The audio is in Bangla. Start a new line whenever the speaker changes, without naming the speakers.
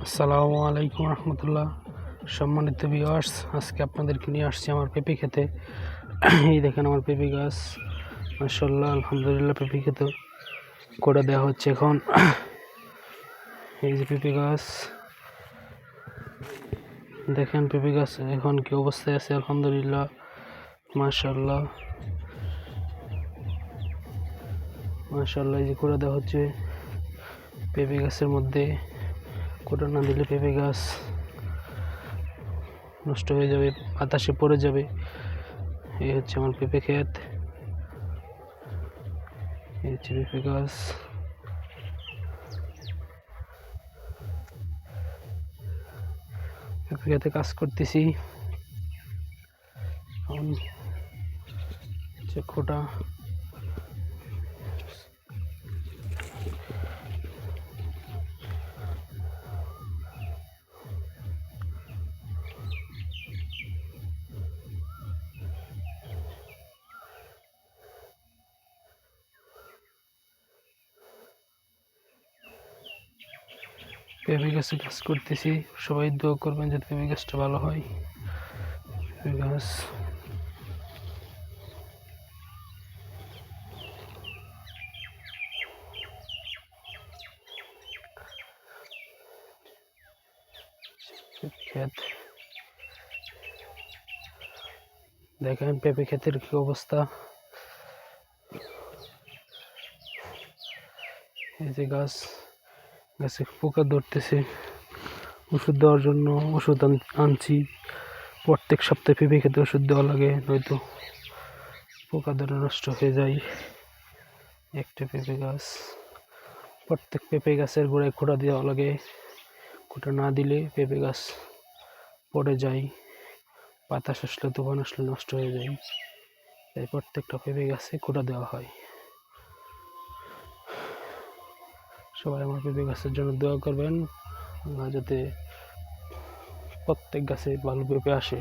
আসসালামু আলাইকুম রহমতুল্লাহ। সম্মানিত ভিউয়ার্স, আজকে আপনাদেরকে নিয়ে আসছি আমার পেঁপে খেতে। এই দেখেন আমার পেঁপে গাছ, মাশাআল্লাহ আলহামদুলিল্লাহ। পেঁপে খেতে করে দেওয়া হচ্ছে এখন। এই যে পেঁপে গাছ দেখেন, পেঁপে গাছ এখন কি অবস্থায় আছে, আলহামদুলিল্লাহ মাশাআল্লাহ মাশাআল্লাহ। এই যে করে দেওয়া হচ্ছে পেঁপে গাছের মধ্যে। কোটা না দিলে পেঁপে গাছ নষ্ট হয়ে যাবে, বাতাসে পড়ে যাবে। এই হচ্ছে আমার পেঁপে ক্ষেত, এই হচ্ছে পেঁপে গাছ। পেঁপে খেতে কাজ করতেছি খোটা। পেঁপে গাছে কাজ করতেছি, সবাই দোয়া করবেন যাতে পেঁপে গাছটা ভালো হয়। পেঁপে গাছ ক্ষেত দেখেন, পেঁপে ক্ষেতের কি অবস্থা। এই যে গাছে পোকা ধরতেছে, ওষুধ দেওয়ার জন্য ওষুধ আনছি। প্রত্যেক সপ্তাহে পেঁপে খেতে ওষুধ দেওয়া লাগে, নয়তো পোকা ধরে নষ্ট হয়ে যায় একটা পেঁপে গাছ। প্রত্যেক পেঁপে গাছের গোড়ায় খোঁটা দেওয়া লাগে, খোঁটা না দিলে পেঁপে গাছ পড়ে যায়, বাতাস আসলে তুফান আসলে নষ্ট হয়ে যায়। তাই প্রত্যেকটা পেঁপে গাছে খোঁটা দেওয়া হয়। সবাই আমার পেঁপে গাছের জন্য দোয়া করবেন, যাতে প্রত্যেক গাছে ভালো পেঁপে আসে।